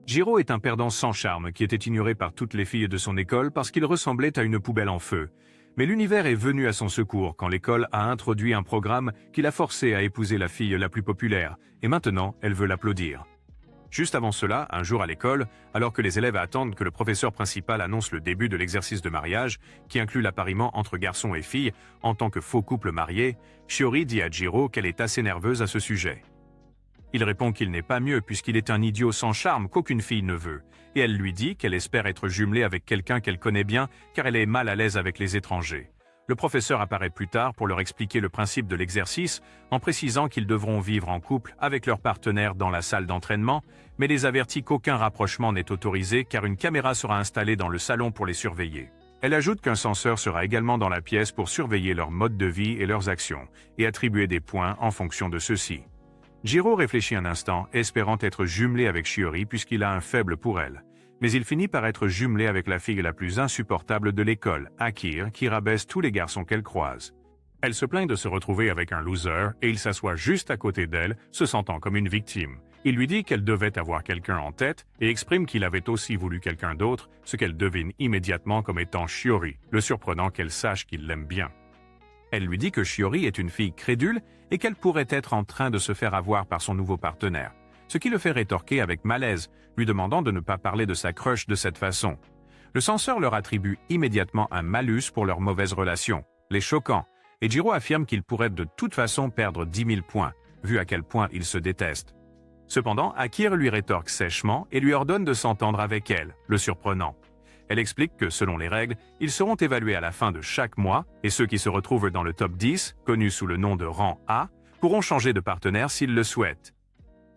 Jiro est un perdant sans charme qui était ignoré par toutes les filles de son école parce qu'il ressemblait à une poubelle en feu. Mais l'univers est venu à son secours quand l'école a introduit un programme qui l'a forcé à épouser la fille la plus populaire, et maintenant elle veut l'applaudir. Juste avant cela, un jour à l'école, alors que les élèves attendent que le professeur principal annonce le début de l'exercice de mariage, qui inclut l'appariement entre garçons et filles en tant que faux couple marié, Shiori dit à Jiro qu'elle est assez nerveuse à ce sujet. Il répond qu'il n'est pas mieux puisqu'il est un idiot sans charme qu'aucune fille ne veut, et elle lui dit qu'elle espère être jumelée avec quelqu'un qu'elle connaît bien car elle est mal à l'aise avec les étrangers. Le professeur apparaît plus tard pour leur expliquer le principe de l'exercice en précisant qu'ils devront vivre en couple avec leur partenaire dans la salle d'entraînement, mais les avertit qu'aucun rapprochement n'est autorisé car une caméra sera installée dans le salon pour les surveiller. Elle ajoute qu'un censeur sera également dans la pièce pour surveiller leur mode de vie et leurs actions, et attribuer des points en fonction de ceux-ci. Jiro réfléchit un instant, espérant être jumelé avec Shiori puisqu'il a un faible pour elle. Mais il finit par être jumelé avec la fille la plus insupportable de l'école, Akir, qui rabaisse tous les garçons qu'elle croise. Elle se plaint de se retrouver avec un loser et il s'assoit juste à côté d'elle, se sentant comme une victime. Il lui dit qu'elle devait avoir quelqu'un en tête et exprime qu'il avait aussi voulu quelqu'un d'autre, ce qu'elle devine immédiatement comme étant Shiori, le surprenant qu'elle sache qu'il l'aime bien. Elle lui dit que Shiori est une fille crédule et qu'elle pourrait être en train de se faire avoir par son nouveau partenaire, ce qui le fait rétorquer avec malaise, lui demandant de ne pas parler de sa crush de cette façon. Le censeur leur attribue immédiatement un malus pour leur mauvaise relation, les choquant, et Jiro affirme qu'il pourrait de toute façon perdre 10 000 points, vu à quel point ils se détestent. Cependant, Akir lui rétorque sèchement et lui ordonne de s'entendre avec elle, le surprenant. Elle explique que, selon les règles, ils seront évalués à la fin de chaque mois, et ceux qui se retrouvent dans le top 10, connus sous le nom de rang A, pourront changer de partenaire s'ils le souhaitent.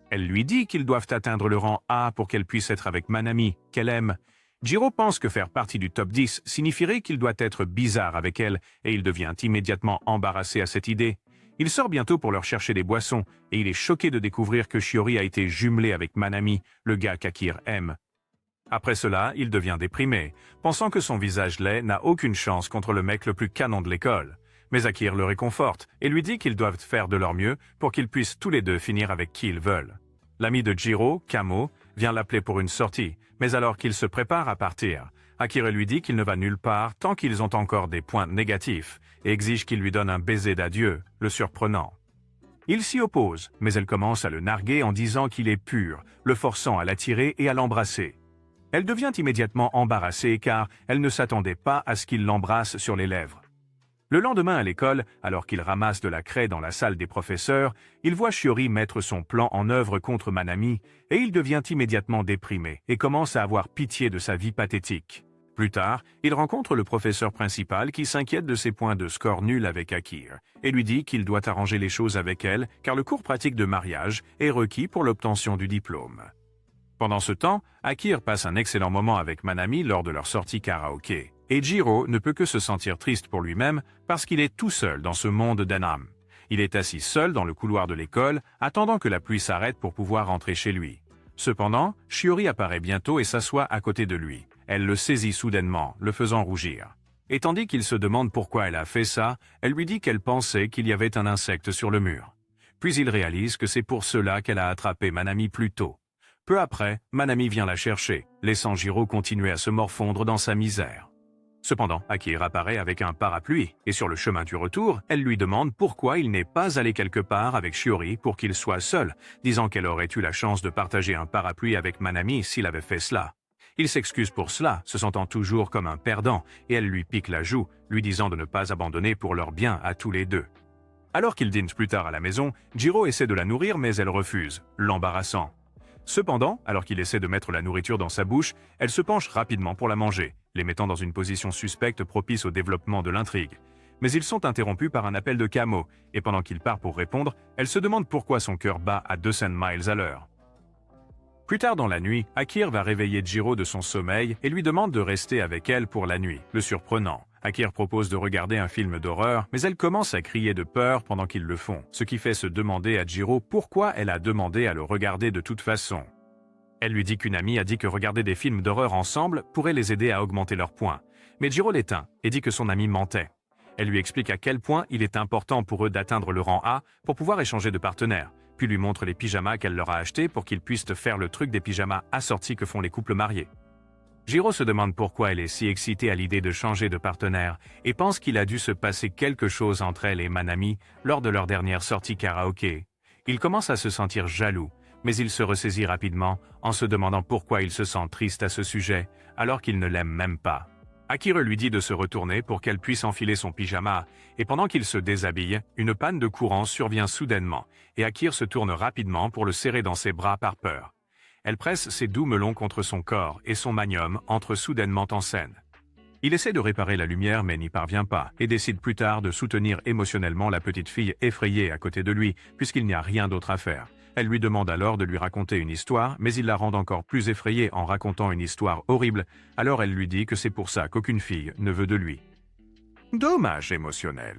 Elle lui dit qu'ils doivent atteindre le rang A pour qu'elle puisse être avec Manami, qu'elle aime. Jiro pense que faire partie du top 10 signifierait qu'il doit être bizarre avec elle, et il devient immédiatement embarrassé à cette idée. Il sort bientôt pour leur chercher des boissons, et il est choqué de découvrir que Shiori a été jumelé avec Manami, le gars qu'Akir aime. Après cela, il devient déprimé, pensant que son visage laid n'a aucune chance contre le mec le plus canon de l'école. Mais Akir le réconforte et lui dit qu'ils doivent faire de leur mieux pour qu'ils puissent tous les deux finir avec qui ils veulent. L'ami de Jiro, Kamo, vient l'appeler pour une sortie, mais alors qu'il se prépare à partir, Akir lui dit qu'il ne va nulle part tant qu'ils ont encore des points négatifs et exige qu'il lui donne un baiser d'adieu, le surprenant. Il s'y oppose, mais elle commence à le narguer en disant qu'il est pur, le forçant à l'attirer et à l'embrasser. Elle devient immédiatement embarrassée car elle ne s'attendait pas à ce qu'il l'embrasse sur les lèvres. Le lendemain à l'école, alors qu'il ramasse de la craie dans la salle des professeurs, il voit Shiori mettre son plan en œuvre contre Manami et il devient immédiatement déprimé et commence à avoir pitié de sa vie pathétique. Plus tard, il rencontre le professeur principal qui s'inquiète de ses points de score nuls avec Akir et lui dit qu'il doit arranger les choses avec elle car le cours pratique de mariage est requis pour l'obtention du diplôme. Pendant ce temps, Akir passe un excellent moment avec Manami lors de leur sortie karaoké, et Jiro ne peut que se sentir triste pour lui-même parce qu'il est tout seul dans ce monde d'anime. Il est assis seul dans le couloir de l'école, attendant que la pluie s'arrête pour pouvoir rentrer chez lui. Cependant, Shiori apparaît bientôt et s'assoit à côté de lui. Elle le saisit soudainement, le faisant rougir. Et tandis qu'il se demande pourquoi elle a fait ça, elle lui dit qu'elle pensait qu'il y avait un insecte sur le mur. Puis il réalise que c'est pour cela qu'elle a attrapé Manami plus tôt. Peu après, Manami vient la chercher, laissant Jiro continuer à se morfondre dans sa misère. Cependant, Akir apparaît avec un parapluie, et sur le chemin du retour, elle lui demande pourquoi il n'est pas allé quelque part avec Shiori pour qu'il soit seul, disant qu'elle aurait eu la chance de partager un parapluie avec Manami s'il avait fait cela. Il s'excuse pour cela, se sentant toujours comme un perdant, et elle lui pique la joue, lui disant de ne pas abandonner pour leur bien à tous les deux. Alors qu'ils dînent plus tard à la maison, Jiro essaie de la nourrir mais elle refuse, l'embarrassant. Cependant, alors qu'il essaie de mettre la nourriture dans sa bouche, elle se penche rapidement pour la manger, les mettant dans une position suspecte propice au développement de l'intrigue. Mais ils sont interrompus par un appel de Kamo, et pendant qu'il part pour répondre, elle se demande pourquoi son cœur bat à 200 miles à l'heure. Plus tard dans la nuit, Akir va réveiller Jiro de son sommeil et lui demande de rester avec elle pour la nuit, le surprenant. Akir propose de regarder un film d'horreur, mais elle commence à crier de peur pendant qu'ils le font, ce qui fait se demander à Jiro pourquoi elle a demandé à le regarder de toute façon. Elle lui dit qu'une amie a dit que regarder des films d'horreur ensemble pourrait les aider à augmenter leurs points, mais Jiro l'éteint et dit que son amie mentait. Elle lui explique à quel point il est important pour eux d'atteindre le rang A pour pouvoir échanger de partenaire, puis lui montre les pyjamas qu'elle leur a achetés pour qu'ils puissent faire le truc des pyjamas assortis que font les couples mariés. Jiro se demande pourquoi elle est si excitée à l'idée de changer de partenaire et pense qu'il a dû se passer quelque chose entre elle et Manami lors de leur dernière sortie karaoké. Il commence à se sentir jaloux, mais il se ressaisit rapidement en se demandant pourquoi il se sent triste à ce sujet alors qu'il ne l'aime même pas. Akira lui dit de se retourner pour qu'elle puisse enfiler son pyjama, et pendant qu'il se déshabille, une panne de courant survient soudainement, et Akira se tourne rapidement pour le serrer dans ses bras par peur. Elle presse ses doux melons contre son corps, et son manium entre soudainement en scène. Il essaie de réparer la lumière mais n'y parvient pas, et décide plus tard de soutenir émotionnellement la petite fille effrayée à côté de lui, puisqu'il n'y a rien d'autre à faire. Elle lui demande alors de lui raconter une histoire, mais il la rend encore plus effrayée en racontant une histoire horrible, alors elle lui dit que c'est pour ça qu'aucune fille ne veut de lui. Dommage émotionnel.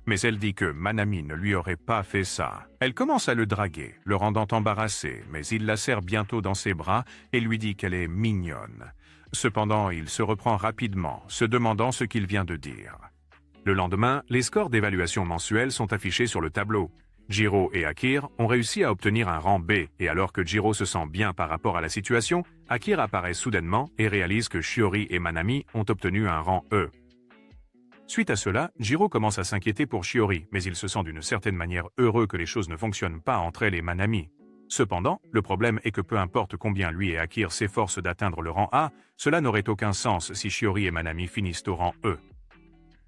Mais elle dit que Manami ne lui aurait pas fait ça. Elle commence à le draguer, le rendant embarrassé, mais il la serre bientôt dans ses bras et lui dit qu'elle est mignonne. Cependant, il se reprend rapidement, se demandant ce qu'il vient de dire. Le lendemain, les scores d'évaluation mensuels sont affichés sur le tableau. Jiro et Akira ont réussi à obtenir un rang B, et alors que Jiro se sent bien par rapport à la situation, Akira apparaît soudainement et réalise que Shiori et Manami ont obtenu un rang E. Suite à cela, Jiro commence à s'inquiéter pour Shiori, mais il se sent d'une certaine manière heureux que les choses ne fonctionnent pas entre elle et Manami. Cependant, le problème est que peu importe combien lui et Akira s'efforcent d'atteindre le rang A, cela n'aurait aucun sens si Shiori et Manami finissent au rang E.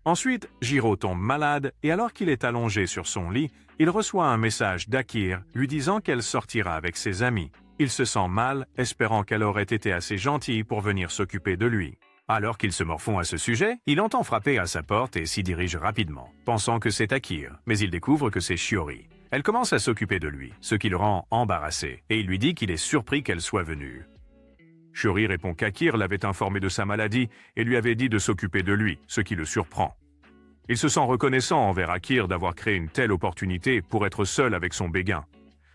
Ensuite, Jiro tombe malade et alors qu'il est allongé sur son lit, il reçoit un message d'Akira lui disant qu'elle sortira avec ses amis. Il se sent mal, espérant qu'elle aurait été assez gentille pour venir s'occuper de lui. Alors qu'il se morfond à ce sujet, il entend frapper à sa porte et s'y dirige rapidement, pensant que c'est Akira, mais il découvre que c'est Shiori. Elle commence à s'occuper de lui, ce qui le rend embarrassé, et il lui dit qu'il est surpris qu'elle soit venue. Shiori répond qu'Akira l'avait informé de sa maladie et lui avait dit de s'occuper de lui, ce qui le surprend. Il se sent reconnaissant envers Akira d'avoir créé une telle opportunité pour être seul avec son béguin.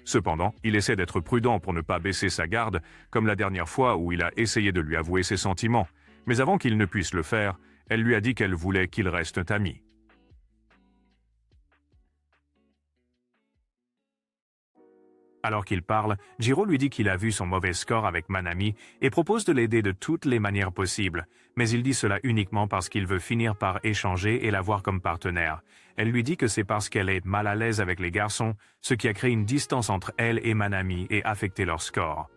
Cependant, il essaie d'être prudent pour ne pas baisser sa garde, comme la dernière fois où il a essayé de lui avouer ses sentiments, mais avant qu'il ne puisse le faire, elle lui a dit qu'elle voulait qu'ils restent amis. Alors qu'il parle, Jiro lui dit qu'il a vu son mauvais score avec Manami et propose de l'aider de toutes les manières possibles, mais il dit cela uniquement parce qu'il veut finir par échanger et la voir comme partenaire. Elle lui dit que c'est parce qu'elle est mal à l'aise avec les garçons, ce qui a créé une distance entre elle et Manami et affecté leur score.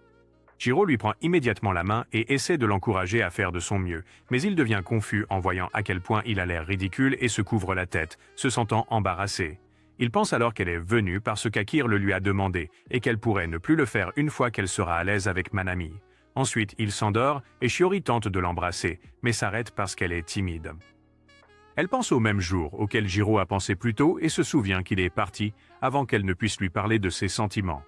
Jiro lui prend immédiatement la main et essaie de l'encourager à faire de son mieux, mais il devient confus en voyant à quel point il a l'air ridicule et se couvre la tête, se sentant embarrassé. Il pense alors qu'elle est venue parce qu'Akira le lui a demandé et qu'elle pourrait ne plus le faire une fois qu'elle sera à l'aise avec Manami. Ensuite, il s'endort et Shiori tente de l'embrasser, mais s'arrête parce qu'elle est timide. Elle pense au même jour auquel Jiro a pensé plus tôt et se souvient qu'il est parti avant qu'elle ne puisse lui parler de ses sentiments.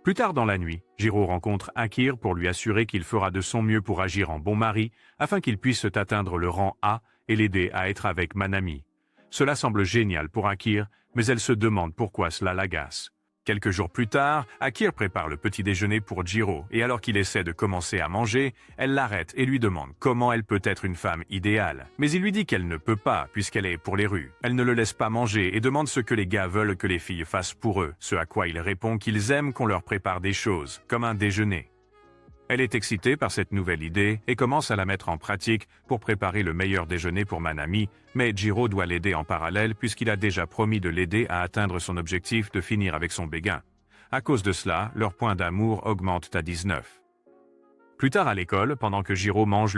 Plus tard dans la nuit, Jiro rencontre Akira pour lui assurer qu'il fera de son mieux pour agir en bon mari afin qu'il puisse atteindre le rang A et l'aider à être avec Manami. Cela semble génial pour Akira, mais elle se demande pourquoi cela l'agace. Quelques jours plus tard, Akira prépare le petit déjeuner pour Jiro, et alors qu'il essaie de commencer à manger, elle l'arrête et lui demande comment elle peut être une femme idéale. Mais il lui dit qu'elle ne peut pas, puisqu'elle est pour les rues. Elle ne le laisse pas manger et demande ce que les gars veulent que les filles fassent pour eux, ce à quoi il répond qu'ils aiment qu'on leur prépare des choses, comme un déjeuner. Elle est excitée par cette nouvelle idée et commence à la mettre en pratique pour préparer le meilleur déjeuner pour Manami, mais Jiro doit l'aider en parallèle puisqu'il a déjà promis de l'aider à atteindre son objectif de finir avec son béguin. À cause de cela, leur point d'amour augmente à 19. Plus tard à l'école, pendant que Jiro mange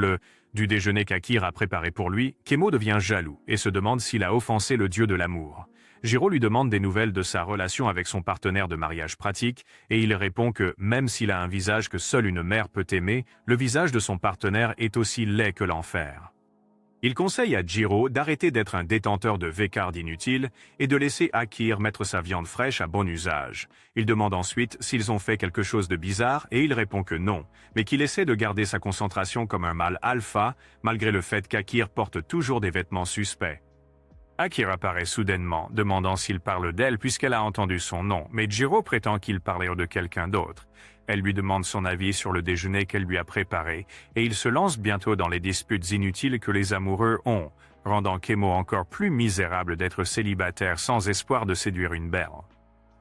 du déjeuner qu'Akira a préparé pour lui, Kemo devient jaloux et se demande s'il a offensé le dieu de l'amour. Jiro lui demande des nouvelles de sa relation avec son partenaire de mariage pratique et il répond que même s'il a un visage que seule une mère peut aimer, le visage de son partenaire est aussi laid que l'enfer. Il conseille à Jiro d'arrêter d'être un détenteur de V-card inutile et de laisser Akira mettre sa viande fraîche à bon usage. Il demande ensuite s'ils ont fait quelque chose de bizarre et il répond que non, mais qu'il essaie de garder sa concentration comme un mâle alpha malgré le fait qu'Akira porte toujours des vêtements suspects. Akira apparaît soudainement, demandant s'il parle d'elle puisqu'elle a entendu son nom, mais Jiro prétend qu'il parlait de quelqu'un d'autre. Elle lui demande son avis sur le déjeuner qu'elle lui a préparé, et il se lance bientôt dans les disputes inutiles que les amoureux ont, rendant Kemo encore plus misérable d'être célibataire sans espoir de séduire une belle.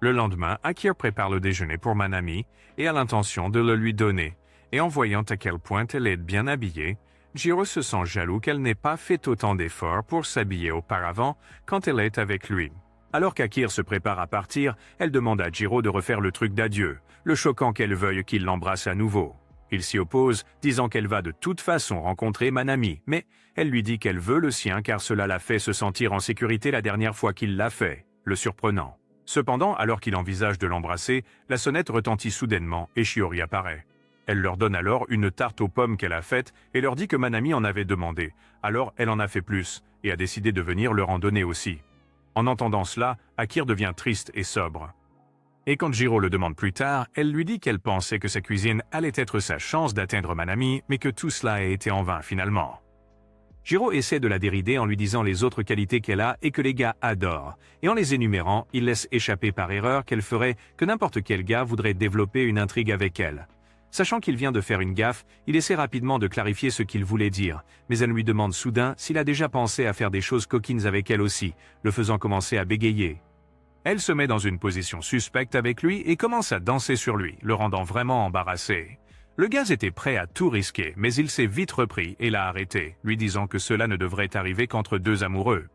Le lendemain, Akir prépare le déjeuner pour Manami et a l'intention de le lui donner. Et en voyant à quel point elle est bien habillée, Jiro se sent jaloux qu'elle n'ait pas fait autant d'efforts pour s'habiller auparavant quand elle est avec lui. Alors qu'Akir se prépare à partir, elle demande à Jiro de refaire le truc d'adieu, le choquant qu'elle veuille qu'il l'embrasse à nouveau. Il s'y oppose, disant qu'elle va de toute façon rencontrer Manami, mais elle lui dit qu'elle veut le sien car cela l'a fait se sentir en sécurité la dernière fois qu'il l'a fait, le surprenant. Cependant, alors qu'il envisage de l'embrasser, la sonnette retentit soudainement et Shiori apparaît. Elle leur donne alors une tarte aux pommes qu'elle a faite et leur dit que Manami en avait demandé. Alors elle en a fait plus et a décidé de venir leur en donner aussi. En entendant cela, Akir devient triste et sobre. Et quand Jiro le demande plus tard, elle lui dit qu'elle pensait que sa cuisine allait être sa chance d'atteindre Manami, mais que tout cela a été en vain finalement. Jiro essaie de la dérider en lui disant les autres qualités qu'elle a et que les gars adorent, et en les énumérant, il laisse échapper par erreur qu'elle ferait que n'importe quel gars voudrait développer une intrigue avec elle. Sachant qu'il vient de faire une gaffe, il essaie rapidement de clarifier ce qu'il voulait dire, mais elle lui demande soudain s'il a déjà pensé à faire des choses coquines avec elle aussi, le faisant commencer à bégayer. Elle se met dans une position suspecte avec lui et commence à danser sur lui, le rendant vraiment embarrassé. Le gars était prêt à tout risquer, mais il s'est vite repris et l'a arrêté, lui disant que cela ne devrait arriver qu'entre deux amoureux.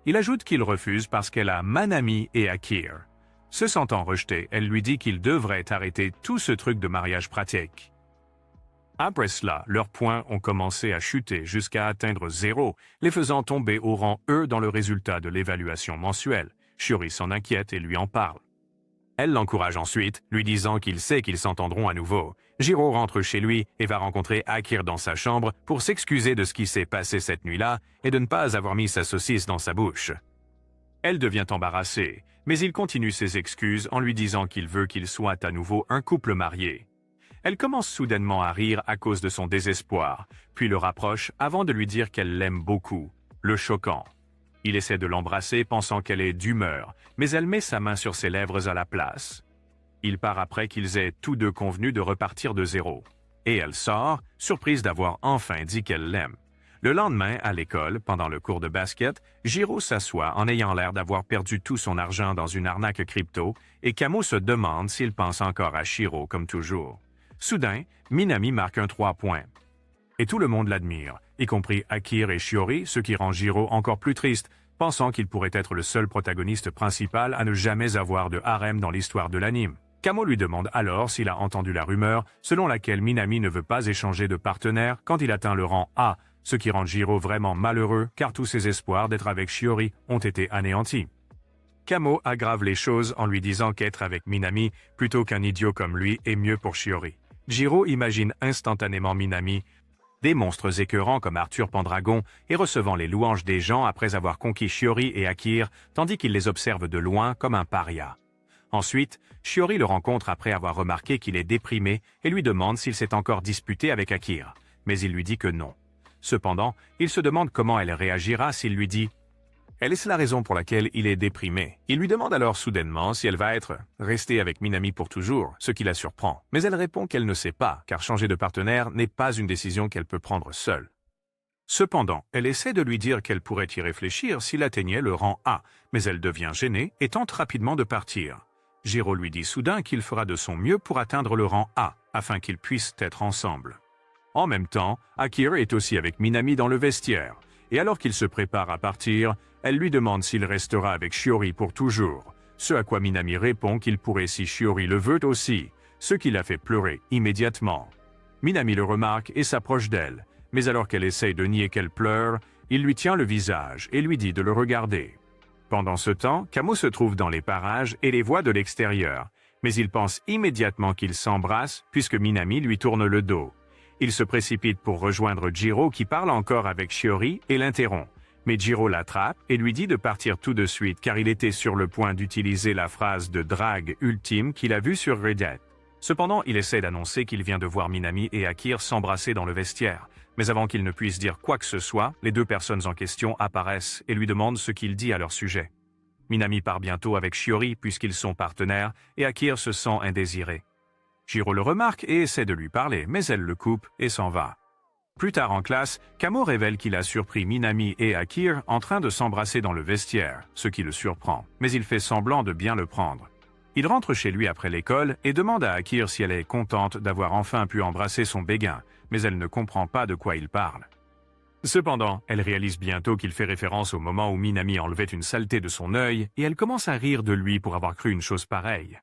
Il ajoute qu'il refuse parce qu'elle a Manami et Akir. Se sentant rejetée, elle lui dit qu'il devrait arrêter tout ce truc de mariage pratique. Après cela, leurs points ont commencé à chuter jusqu'à atteindre 0, les faisant tomber au rang E dans le résultat de l'évaluation mensuelle. Shiori s'en inquiète et lui en parle. Elle l'encourage ensuite, lui disant qu'il sait qu'ils s'entendront à nouveau. Jiro rentre chez lui et va rencontrer Akir dans sa chambre pour s'excuser de ce qui s'est passé cette nuit-là et de ne pas avoir mis sa saucisse dans sa bouche. Elle devient embarrassée, mais il continue ses excuses en lui disant qu'il veut qu'ils soient à nouveau un couple marié. Elle commence soudainement à rire à cause de son désespoir, puis le rapproche avant de lui dire qu'elle l'aime beaucoup, le choquant. Il essaie de l'embrasser pensant qu'elle est d'humeur, mais elle met sa main sur ses lèvres à la place. Il part après qu'ils aient tous deux convenu de repartir de 0. Et elle sort, surprise d'avoir enfin dit qu'elle l'aime. Le lendemain, à l'école, pendant le cours de basket, Jiro s'assoit en ayant l'air d'avoir perdu tout son argent dans une arnaque crypto et Kamo se demande s'il pense encore à Shiro comme toujours. Soudain, Minami marque un 3 points. Et tout le monde l'admire, y compris Akir et Shiori, ce qui rend Jiro encore plus triste, pensant qu'il pourrait être le seul protagoniste principal à ne jamais avoir de harem dans l'histoire de l'anime. Kamo lui demande alors s'il a entendu la rumeur selon laquelle Minami ne veut pas échanger de partenaire quand il atteint le rang A, ce qui rend Jiro vraiment malheureux car tous ses espoirs d'être avec Shiori ont été anéantis. Kamo aggrave les choses en lui disant qu'être avec Minami plutôt qu'un idiot comme lui est mieux pour Shiori. Jiro imagine instantanément Minami, des monstres écœurants comme Arthur Pendragon et recevant les louanges des gens après avoir conquis Shiori et Akir, tandis qu'il les observe de loin comme un paria. Ensuite, Shiori le rencontre après avoir remarqué qu'il est déprimé et lui demande s'il s'est encore disputé avec Akir, mais il lui dit que non. Cependant, il se demande comment elle réagira s'il lui dit « Elle est la raison pour laquelle il est déprimé ». Il lui demande alors soudainement si elle va restée avec Minami pour toujours, ce qui la surprend. Mais elle répond qu'elle ne sait pas, car changer de partenaire n'est pas une décision qu'elle peut prendre seule. Cependant, elle essaie de lui dire qu'elle pourrait y réfléchir s'il atteignait le rang A, mais elle devient gênée et tente rapidement de partir. Jiro lui dit soudain qu'il fera de son mieux pour atteindre le rang A, afin qu'ils puissent être ensemble. En même temps, Akir est aussi avec Minami dans le vestiaire, et alors qu'il se prépare à partir, elle lui demande s'il restera avec Shiori pour toujours, ce à quoi Minami répond qu'il pourrait si Shiori le veut aussi, ce qui la fait pleurer immédiatement. Minami le remarque et s'approche d'elle, mais alors qu'elle essaye de nier qu'elle pleure, il lui tient le visage et lui dit de le regarder. Pendant ce temps, Kamo se trouve dans les parages et les voit de l'extérieur, mais il pense immédiatement qu'ils s'embrassent puisque Minami lui tourne le dos. Il se précipite pour rejoindre Jiro qui parle encore avec Shiori et l'interrompt. Mais Jiro l'attrape et lui dit de partir tout de suite car il était sur le point d'utiliser la phrase de drague ultime qu'il a vue sur Reddit. Cependant, il essaie d'annoncer qu'il vient de voir Minami et Akir s'embrasser dans le vestiaire. Mais avant qu'il ne puisse dire quoi que ce soit, les deux personnes en question apparaissent et lui demandent ce qu'il dit à leur sujet. Minami part bientôt avec Shiori puisqu'ils sont partenaires et Akir se sent indésiré. Jiro le remarque et essaie de lui parler, mais elle le coupe et s'en va. Plus tard en classe, Kamo révèle qu'il a surpris Minami et Akir en train de s'embrasser dans le vestiaire, ce qui le surprend, mais il fait semblant de bien le prendre. Il rentre chez lui après l'école et demande à Akir si elle est contente d'avoir enfin pu embrasser son béguin, mais elle ne comprend pas de quoi il parle. Cependant, elle réalise bientôt qu'il fait référence au moment où Minami enlevait une saleté de son œil et elle commence à rire de lui pour avoir cru une chose pareille.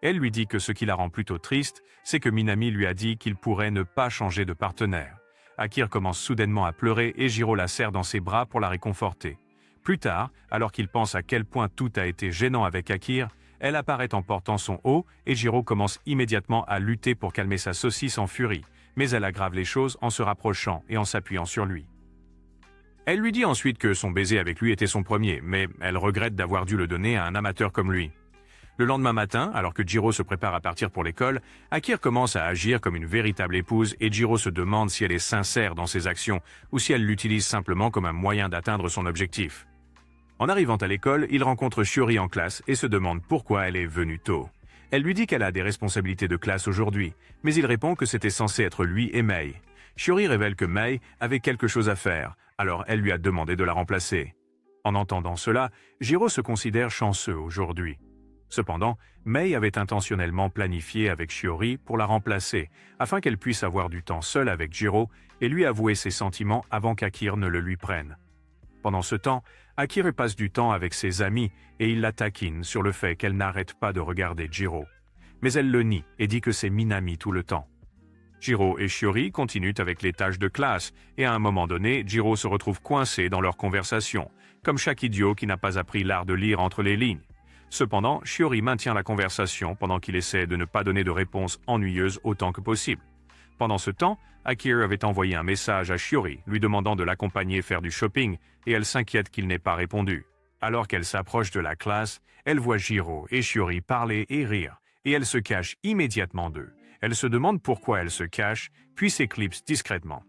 Elle lui dit que ce qui la rend plutôt triste, c'est que Minami lui a dit qu'il pourrait ne pas changer de partenaire. Akir commence soudainement à pleurer et Jiro la serre dans ses bras pour la réconforter. Plus tard, alors qu'il pense à quel point tout a été gênant avec Akir, elle apparaît en portant son haut et Jiro commence immédiatement à lutter pour calmer sa saucisse en furie, mais elle aggrave les choses en se rapprochant et en s'appuyant sur lui. Elle lui dit ensuite que son baiser avec lui était son premier, mais elle regrette d'avoir dû le donner à un amateur comme lui. Le lendemain matin, alors que Jiro se prépare à partir pour l'école, Akir commence à agir comme une véritable épouse et Jiro se demande si elle est sincère dans ses actions ou si elle l'utilise simplement comme un moyen d'atteindre son objectif. En arrivant à l'école, il rencontre Shiori en classe et se demande pourquoi elle est venue tôt. Elle lui dit qu'elle a des responsabilités de classe aujourd'hui, mais il répond que c'était censé être lui et Mei. Shiori révèle que Mei avait quelque chose à faire, alors elle lui a demandé de la remplacer. En entendant cela, Jiro se considère chanceux aujourd'hui. Cependant, Mei avait intentionnellement planifié avec Shiori pour la remplacer, afin qu'elle puisse avoir du temps seule avec Jiro et lui avouer ses sentiments avant qu'Akir ne le lui prenne. Pendant ce temps, Akir passe du temps avec ses amis et il la taquine sur le fait qu'elle n'arrête pas de regarder Jiro. Mais elle le nie et dit que c'est Minami tout le temps. Jiro et Shiori continuent avec les tâches de classe et à un moment donné, Jiro se retrouve coincé dans leur conversation, comme chaque idiot qui n'a pas appris l'art de lire entre les lignes. Cependant, Shiori maintient la conversation pendant qu'il essaie de ne pas donner de réponse ennuyeuse autant que possible. Pendant ce temps, Akir avait envoyé un message à Shiori lui demandant de l'accompagner faire du shopping et elle s'inquiète qu'il n'ait pas répondu. Alors qu'elle s'approche de la classe, elle voit Jiro et Shiori parler et rire et elle se cache immédiatement d'eux. Elle se demande pourquoi elle se cache, puis s'éclipse discrètement.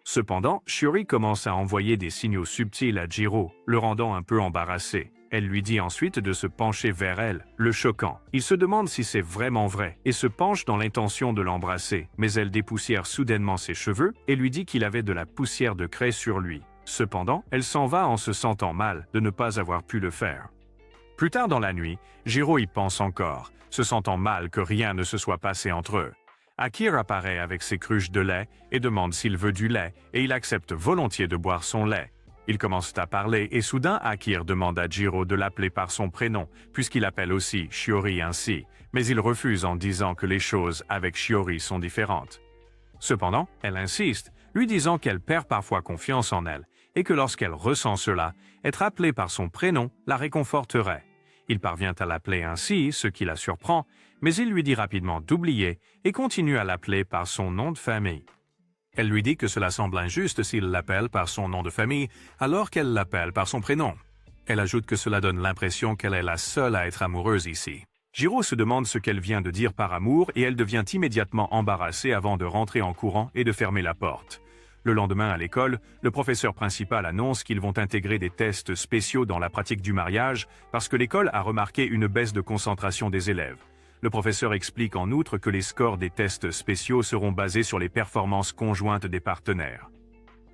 Cependant, Shiori commence à envoyer des signaux subtils à Jiro, le rendant un peu embarrassé. Elle lui dit ensuite de se pencher vers elle, le choquant. Il se demande si c'est vraiment vrai et se penche dans l'intention de l'embrasser, mais elle dépoussière soudainement ses cheveux et lui dit qu'il avait de la poussière de craie sur lui. Cependant, elle s'en va en se sentant mal de ne pas avoir pu le faire. Plus tard dans la nuit, Jiro y pense encore, se sentant mal que rien ne se soit passé entre eux. Akir apparaît avec ses cruches de lait et demande s'il veut du lait et il accepte volontiers de boire son lait. Ils commencent à parler et soudain Akir demande à Jiro de l'appeler par son prénom, puisqu'il appelle aussi Shiori ainsi, mais il refuse en disant que les choses avec Shiori sont différentes. Cependant, elle insiste, lui disant qu'elle perd parfois confiance en elle, et que lorsqu'elle ressent cela, être appelée par son prénom la réconforterait. Il parvient à l'appeler ainsi, ce qui la surprend, mais il lui dit rapidement d'oublier et continue à l'appeler par son nom de famille. Elle lui dit que cela semble injuste s'il l'appelle par son nom de famille, alors qu'elle l'appelle par son prénom. Elle ajoute que cela donne l'impression qu'elle est la seule à être amoureuse ici. Jiro se demande ce qu'elle vient de dire par amour et elle devient immédiatement embarrassée avant de rentrer en courant et de fermer la porte. Le lendemain à l'école, le professeur principal annonce qu'ils vont intégrer des tests spéciaux dans la pratique du mariage parce que l'école a remarqué une baisse de concentration des élèves. Le professeur explique en outre que les scores des tests spéciaux seront basés sur les performances conjointes des partenaires.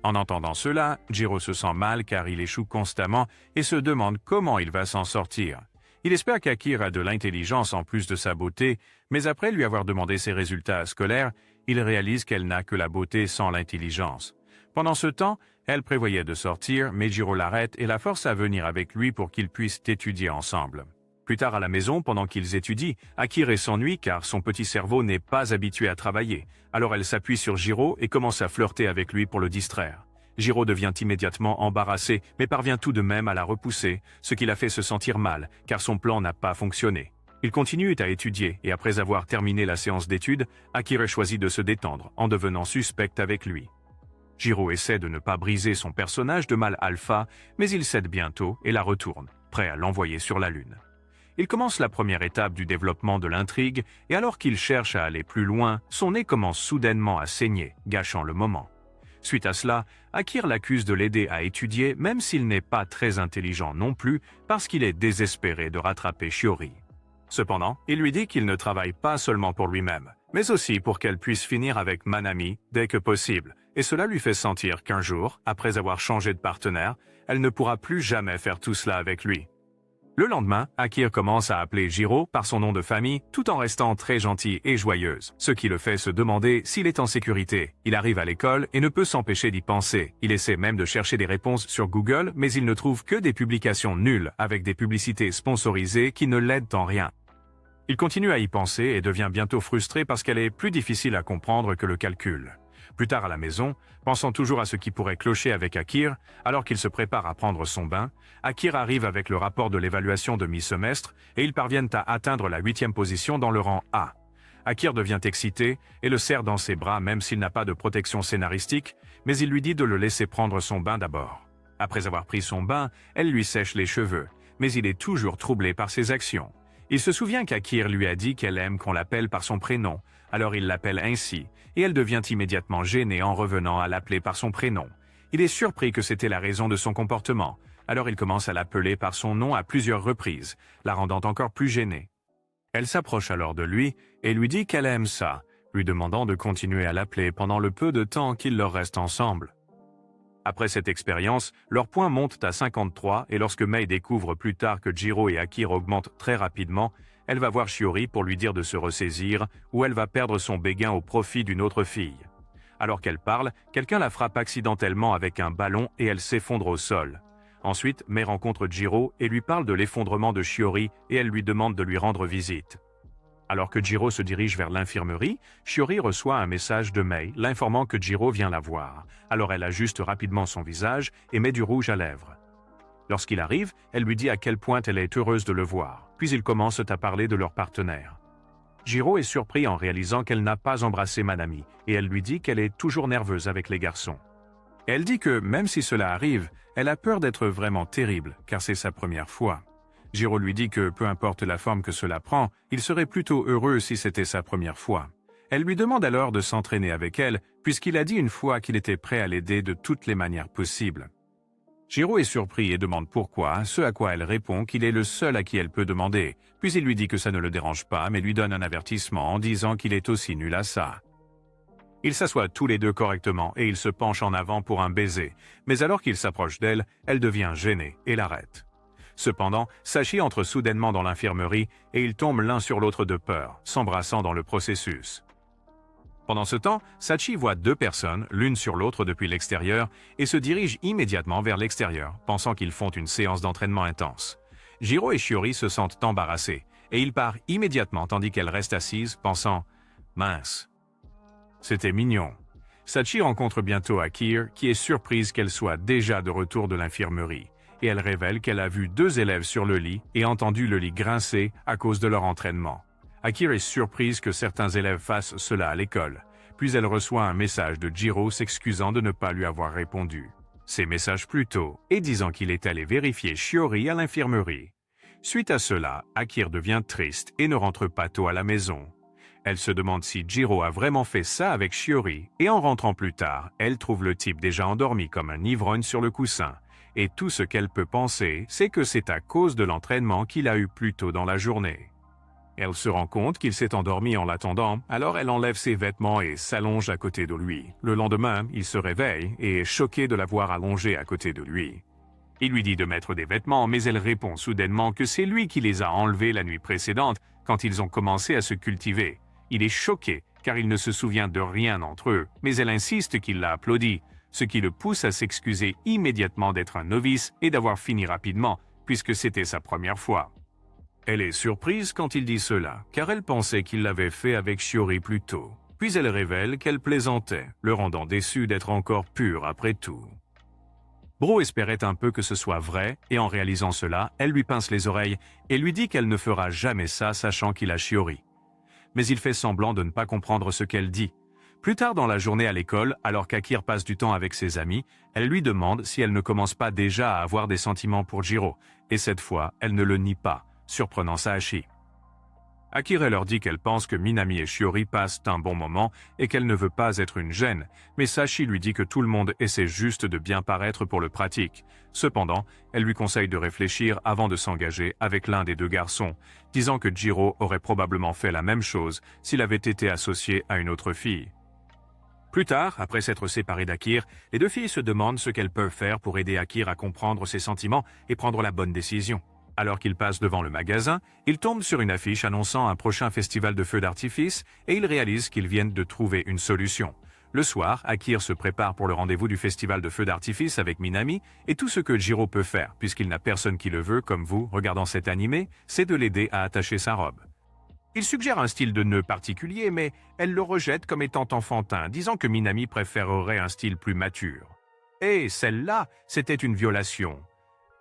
En entendant cela, Jiro se sent mal car il échoue constamment et se demande comment il va s'en sortir. Il espère qu'Akir a de l'intelligence en plus de sa beauté, mais après lui avoir demandé ses résultats scolaires, il réalise qu'elle n'a que la beauté sans l'intelligence. Pendant ce temps, elle prévoyait de sortir, mais Jiro l'arrête et la force à venir avec lui pour qu'ils puissent étudier ensemble. Plus tard à la maison, pendant qu'ils étudient, Akir s'ennuie car son petit cerveau n'est pas habitué à travailler. Alors elle s'appuie sur Jiro et commence à flirter avec lui pour le distraire. Jiro devient immédiatement embarrassé, mais parvient tout de même à la repousser, ce qui la fait se sentir mal, car son plan n'a pas fonctionné. Ils continuent à étudier et après avoir terminé la séance d'études, Akir choisit de se détendre en devenant suspecte avec lui. Jiro essaie de ne pas briser son personnage de mâle alpha, mais il cède bientôt et la retourne, prêt à l'envoyer sur la Lune. Il commence la première étape du développement de l'intrigue, et alors qu'il cherche à aller plus loin, son nez commence soudainement à saigner, gâchant le moment. Suite à cela, Akir l'accuse de l'aider à étudier, même s'il n'est pas très intelligent non plus, parce qu'il est désespéré de rattraper Shiori. Cependant, il lui dit qu'il ne travaille pas seulement pour lui-même, mais aussi pour qu'elle puisse finir avec Manami dès que possible, et cela lui fait sentir qu'un jour, après avoir changé de partenaire, elle ne pourra plus jamais faire tout cela avec lui. Le lendemain, Akir commence à appeler Jiro par son nom de famille tout en restant très gentille et joyeuse, ce qui le fait se demander s'il est en sécurité. Il arrive à l'école et ne peut s'empêcher d'y penser. Il essaie même de chercher des réponses sur Google, mais il ne trouve que des publications nulles avec des publicités sponsorisées qui ne l'aident en rien. Il continue à y penser et devient bientôt frustré parce qu'elle est plus difficile à comprendre que le calcul. Plus tard à la maison, pensant toujours à ce qui pourrait clocher avec Akir, alors qu'il se prépare à prendre son bain, Akir arrive avec le rapport de l'évaluation de mi-semestre et ils parviennent à atteindre la 8e position dans le rang A. Akir devient excité et le serre dans ses bras même s'il n'a pas de protection scénaristique, mais il lui dit de le laisser prendre son bain d'abord. Après avoir pris son bain, elle lui sèche les cheveux, mais il est toujours troublé par ses actions. Il se souvient qu'Akir lui a dit qu'elle aime qu'on l'appelle par son prénom, alors il l'appelle ainsi, et elle devient immédiatement gênée en revenant à l'appeler par son prénom. Il est surpris que c'était la raison de son comportement, alors il commence à l'appeler par son nom à plusieurs reprises, la rendant encore plus gênée. Elle s'approche alors de lui et lui dit qu'elle aime ça, lui demandant de continuer à l'appeler pendant le peu de temps qu'il leur reste ensemble. Après cette expérience, leurs points montent à 53 et lorsque Mei découvre plus tard que Jiro et Akir augmentent très rapidement, elle va voir Shiori pour lui dire de se ressaisir ou elle va perdre son béguin au profit d'une autre fille. Alors qu'elle parle, quelqu'un la frappe accidentellement avec un ballon et elle s'effondre au sol. Ensuite, Mei rencontre Jiro et lui parle de l'effondrement de Shiori et elle lui demande de lui rendre visite. Alors que Jiro se dirige vers l'infirmerie, Shiori reçoit un message de Mei l'informant que Jiro vient la voir. Alors elle ajuste rapidement son visage et met du rouge à lèvres. Lorsqu'il arrive, elle lui dit à quel point elle est heureuse de le voir, puis ils commencent à parler de leur partenaire. Jiro est surpris en réalisant qu'elle n'a pas embrassé Manami et elle lui dit qu'elle est toujours nerveuse avec les garçons. Elle dit que même si cela arrive, elle a peur d'être vraiment terrible car c'est sa première fois. Jiro lui dit que peu importe la forme que cela prend, il serait plutôt heureux si c'était sa première fois. Elle lui demande alors de s'entraîner avec elle, puisqu'il a dit une fois qu'il était prêt à l'aider de toutes les manières possibles. Jiro est surpris et demande pourquoi, ce à quoi elle répond qu'il est le seul à qui elle peut demander, puis il lui dit que ça ne le dérange pas, mais lui donne un avertissement en disant qu'il est aussi nul à ça. Ils s'assoient tous les deux correctement et ils se penchent en avant pour un baiser, mais alors qu'il s'approche d'elle, elle devient gênée et l'arrête. Cependant, Sachi entre soudainement dans l'infirmerie et ils tombent l'un sur l'autre de peur, s'embrassant dans le processus. Pendant ce temps, Sachi voit deux personnes, l'une sur l'autre depuis l'extérieur, et se dirige immédiatement vers l'extérieur, pensant qu'ils font une séance d'entraînement intense. Jiro et Shiori se sentent embarrassés, et il part immédiatement tandis qu'elle reste assise, pensant « Mince ». C'était mignon. Sachi rencontre bientôt Akir, qui est surprise qu'elle soit déjà de retour de l'infirmerie. Et elle révèle qu'elle a vu deux élèves sur le lit et entendu le lit grincer à cause de leur entraînement. Akir est surprise que certains élèves fassent cela à l'école, puis elle reçoit un message de Jiro s'excusant de ne pas lui avoir répondu. Ces messages plus tôt et disant qu'il est allé vérifier Shiori à l'infirmerie. Suite à cela, Akir devient triste et ne rentre pas tôt à la maison. Elle se demande si Jiro a vraiment fait ça avec Shiori et en rentrant plus tard, elle trouve le type déjà endormi comme un ivrogne sur le coussin. Et tout ce qu'elle peut penser, c'est que c'est à cause de l'entraînement qu'il a eu plus tôt dans la journée. Elle se rend compte qu'il s'est endormi en l'attendant, alors elle enlève ses vêtements et s'allonge à côté de lui. Le lendemain, il se réveille et est choqué de la voir allongée à côté de lui. Il lui dit de mettre des vêtements, mais elle répond soudainement que c'est lui qui les a enlevés la nuit précédente quand ils ont commencé à se cultiver. Il est choqué car il ne se souvient de rien entre eux, mais elle insiste qu'il l'a applaudi, ce qui le pousse à s'excuser immédiatement d'être un novice et d'avoir fini rapidement, puisque c'était sa première fois. Elle est surprise quand il dit cela, car elle pensait qu'il l'avait fait avec Shiori plus tôt. Puis elle révèle qu'elle plaisantait, le rendant déçu d'être encore pur après tout. Bro espérait un peu que ce soit vrai, et en réalisant cela, elle lui pince les oreilles et lui dit qu'elle ne fera jamais ça sachant qu'il a Shiori. Mais il fait semblant de ne pas comprendre ce qu'elle dit. Plus tard dans la journée à l'école, alors qu'Akir passe du temps avec ses amis, elle lui demande si elle ne commence pas déjà à avoir des sentiments pour Jiro, et cette fois, elle ne le nie pas, surprenant Sachi. Akira leur dit qu'elle pense que Minami et Shiori passent un bon moment et qu'elle ne veut pas être une gêne, mais Sachi lui dit que tout le monde essaie juste de bien paraître pour le pratique. Cependant, elle lui conseille de réfléchir avant de s'engager avec l'un des deux garçons, disant que Jiro aurait probablement fait la même chose s'il avait été associé à une autre fille. Plus tard, après s'être séparés d'Akir, les deux filles se demandent ce qu'elles peuvent faire pour aider Akir à comprendre ses sentiments et prendre la bonne décision. Alors qu'il passe devant le magasin, il tombe sur une affiche annonçant un prochain festival de feux d'artifice et il réalise qu'ils viennent de trouver une solution. Le soir, Akir se prépare pour le rendez-vous du festival de feux d'artifice avec Minami et tout ce que Jiro peut faire, puisqu'il n'a personne qui le veut, comme vous, regardant cet animé, c'est de l'aider à attacher sa robe. Il suggère un style de nœud particulier, mais elle le rejette comme étant enfantin, disant que Minami préférerait un style plus mature. Et celle-là, c'était une violation.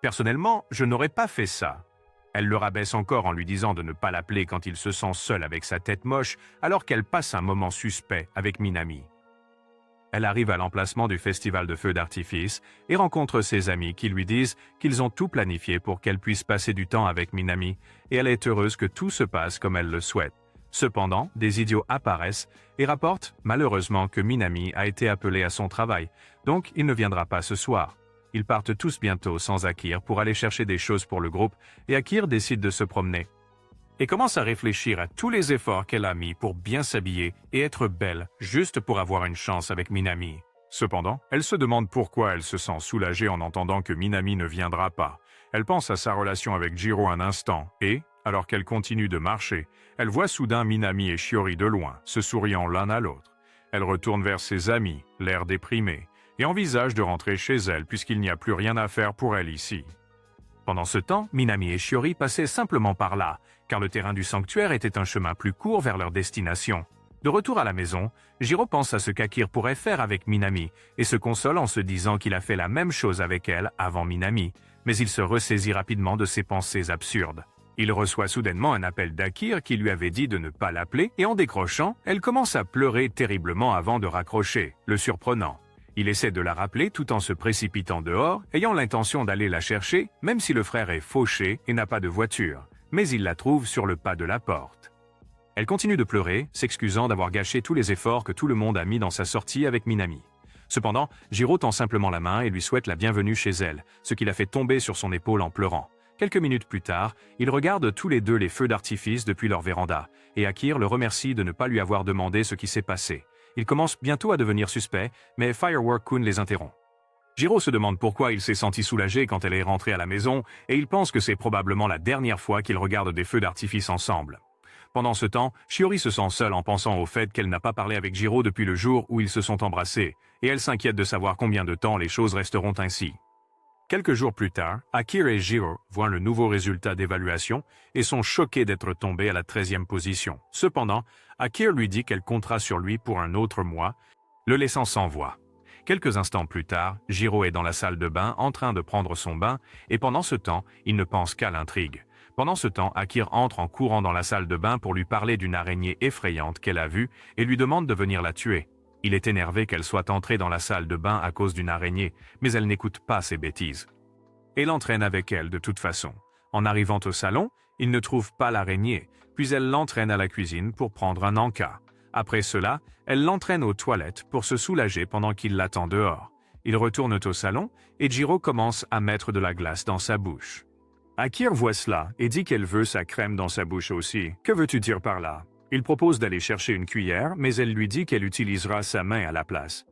Personnellement, je n'aurais pas fait ça. Elle le rabaisse encore en lui disant de ne pas l'appeler quand il se sent seul avec sa tête moche, alors qu'elle passe un moment suspect avec Minami. Elle arrive à l'emplacement du festival de feux d'artifice et rencontre ses amis qui lui disent qu'ils ont tout planifié pour qu'elle puisse passer du temps avec Minami et elle est heureuse que tout se passe comme elle le souhaite. Cependant, des idiots apparaissent et rapportent malheureusement que Minami a été appelé à son travail, donc il ne viendra pas ce soir. Ils partent tous bientôt sans Akir pour aller chercher des choses pour le groupe et Akir décide de se promener. Et commence à réfléchir à tous les efforts qu'elle a mis pour bien s'habiller et être belle, juste pour avoir une chance avec Minami. Cependant, elle se demande pourquoi elle se sent soulagée en entendant que Minami ne viendra pas. Elle pense à sa relation avec Jiro un instant et, alors qu'elle continue de marcher, elle voit soudain Minami et Shiori de loin, se souriant l'un à l'autre. Elle retourne vers ses amis, l'air déprimé, et envisage de rentrer chez elle puisqu'il n'y a plus rien à faire pour elle ici. Pendant ce temps, Minami et Shiori passaient simplement par là, car le terrain du sanctuaire était un chemin plus court vers leur destination. De retour à la maison, Jiro pense à ce qu'Akir pourrait faire avec Minami et se console en se disant qu'il a fait la même chose avec elle avant Minami, mais il se ressaisit rapidement de ses pensées absurdes. Il reçoit soudainement un appel d'Akir qui lui avait dit de ne pas l'appeler et en décrochant, elle commence à pleurer terriblement avant de raccrocher, le surprenant. Il essaie de la rappeler tout en se précipitant dehors, ayant l'intention d'aller la chercher, même si le frère est fauché et n'a pas de voiture. Mais il la trouve sur le pas de la porte. Elle continue de pleurer, s'excusant d'avoir gâché tous les efforts que tout le monde a mis dans sa sortie avec Minami. Cependant, Jiro tend simplement la main et lui souhaite la bienvenue chez elle, ce qui la fait tomber sur son épaule en pleurant. Quelques minutes plus tard, ils regardent tous les deux les feux d'artifice depuis leur véranda, et Akir le remercie de ne pas lui avoir demandé ce qui s'est passé. Il commence bientôt à devenir suspect, mais Firework-kun les interrompt. Jiro se demande pourquoi il s'est senti soulagé quand elle est rentrée à la maison, et il pense que c'est probablement la dernière fois qu'ils regardent des feux d'artifice ensemble. Pendant ce temps, Shiori se sent seule en pensant au fait qu'elle n'a pas parlé avec Jiro depuis le jour où ils se sont embrassés, et elle s'inquiète de savoir combien de temps les choses resteront ainsi. Quelques jours plus tard, Akir et Jiro voient le nouveau résultat d'évaluation et sont choqués d'être tombés à la 13e position. Cependant, Akir lui dit qu'elle comptera sur lui pour un autre mois, le laissant sans voix. Quelques instants plus tard, Jiro est dans la salle de bain en train de prendre son bain et pendant ce temps, il ne pense qu'à l'intrigue. Pendant ce temps, Akir entre en courant dans la salle de bain pour lui parler d'une araignée effrayante qu'elle a vue et lui demande de venir la tuer. Il est énervé qu'elle soit entrée dans la salle de bain à cause d'une araignée, mais elle n'écoute pas ses bêtises. Et l'entraîne avec elle de toute façon. En arrivant au salon, il ne trouve pas l'araignée, puis elle l'entraîne à la cuisine pour prendre un encas. Après cela, elle l'entraîne aux toilettes pour se soulager pendant qu'il l'attend dehors. Ils retournent au salon et Jiro commence à mettre de la glace dans sa bouche. Akir voit cela et dit qu'elle veut sa crème dans sa bouche aussi. Que veux-tu dire par là? Il propose d'aller chercher une cuillère, mais elle lui dit qu'elle utilisera sa main à la place.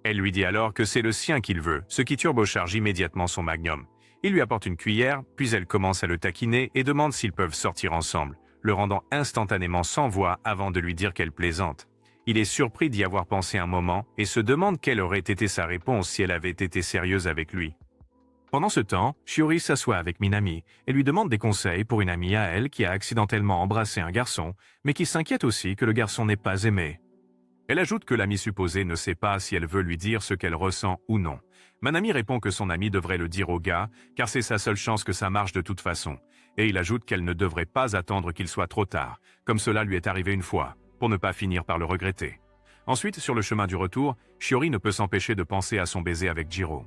Elle lui dit alors que c'est le sien qu'il veut, ce qui turbocharge immédiatement son magnum. Il lui apporte une cuillère, puis elle commence à le taquiner et demande s'ils peuvent sortir ensemble, le rendant instantanément sans voix avant de lui dire qu'elle plaisante. Il est surpris d'y avoir pensé un moment et se demande quelle aurait été sa réponse si elle avait été sérieuse avec lui. Pendant ce temps, Shiori s'assoit avec Minami et lui demande des conseils pour une amie à elle qui a accidentellement embrassé un garçon, mais qui s'inquiète aussi que le garçon n'ait pas aimé. Elle ajoute que l'amie supposée ne sait pas si elle veut lui dire ce qu'elle ressent ou non. Manami répond que son amie devrait le dire au gars, car c'est sa seule chance que ça marche de toute façon. Et il ajoute qu'elle ne devrait pas attendre qu'il soit trop tard, comme cela lui est arrivé une fois, pour ne pas finir par le regretter. Ensuite, sur le chemin du retour, Shiori ne peut s'empêcher de penser à son baiser avec Jiro.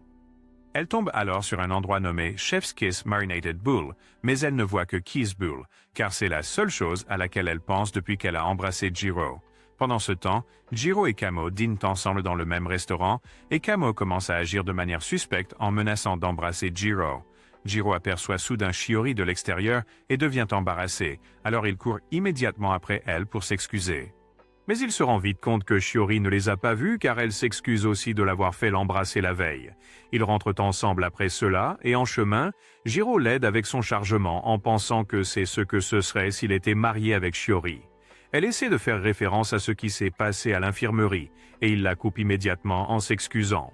Elle tombe alors sur un endroit nommé Chef's Kiss Marinated Bull, mais elle ne voit que Kiss Bull, car c'est la seule chose à laquelle elle pense depuis qu'elle a embrassé Jiro. Pendant ce temps, Jiro et Kamo dînent ensemble dans le même restaurant et Kamo commence à agir de manière suspecte en menaçant d'embrasser Jiro. Jiro aperçoit soudain Shiori de l'extérieur et devient embarrassé, alors il court immédiatement après elle pour s'excuser. Mais il se rend vite compte que Shiori ne les a pas vus car elle s'excuse aussi de l'avoir fait l'embrasser la veille. Ils rentrent ensemble après cela et en chemin, Jiro l'aide avec son chargement en pensant que c'est ce que ce serait s'il était marié avec Shiori. Elle essaie de faire référence à ce qui s'est passé à l'infirmerie et il la coupe immédiatement en s'excusant.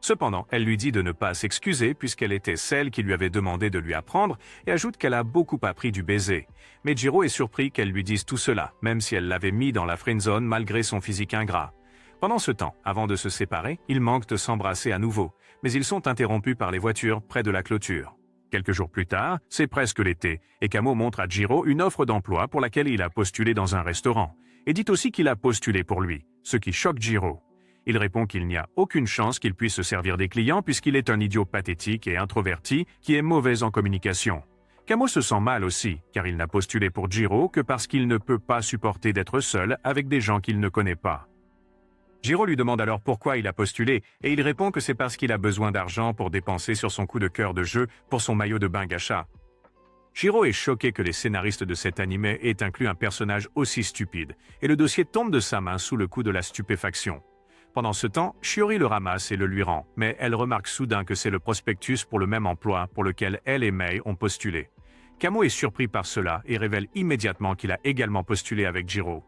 Cependant, elle lui dit de ne pas s'excuser puisqu'elle était celle qui lui avait demandé de lui apprendre et ajoute qu'elle a beaucoup appris du baiser. Mais Jiro est surpris qu'elle lui dise tout cela, même si elle l'avait mis dans la friendzone malgré son physique ingrat. Pendant ce temps, avant de se séparer, ils manquent de s'embrasser à nouveau, mais ils sont interrompus par les voitures près de la clôture. Quelques jours plus tard, c'est presque l'été, et Kamo montre à Jiro une offre d'emploi pour laquelle il a postulé dans un restaurant, et dit aussi qu'il a postulé pour lui, ce qui choque Jiro. Il répond qu'il n'y a aucune chance qu'il puisse se servir des clients puisqu'il est un idiot pathétique et introverti qui est mauvais en communication. Kamo se sent mal aussi, car il n'a postulé pour Jiro que parce qu'il ne peut pas supporter d'être seul avec des gens qu'il ne connaît pas. Jiro lui demande alors pourquoi il a postulé et il répond que c'est parce qu'il a besoin d'argent pour dépenser sur son coup de cœur de jeu pour son maillot de bain gacha. Jiro est choqué que les scénaristes de cet anime aient inclus un personnage aussi stupide et le dossier tombe de sa main sous le coup de la stupéfaction. Pendant ce temps, Shiori le ramasse et le lui rend, mais elle remarque soudain que c'est le prospectus pour le même emploi pour lequel elle et Mei ont postulé. Kamo est surpris par cela et révèle immédiatement qu'il a également postulé avec Jiro.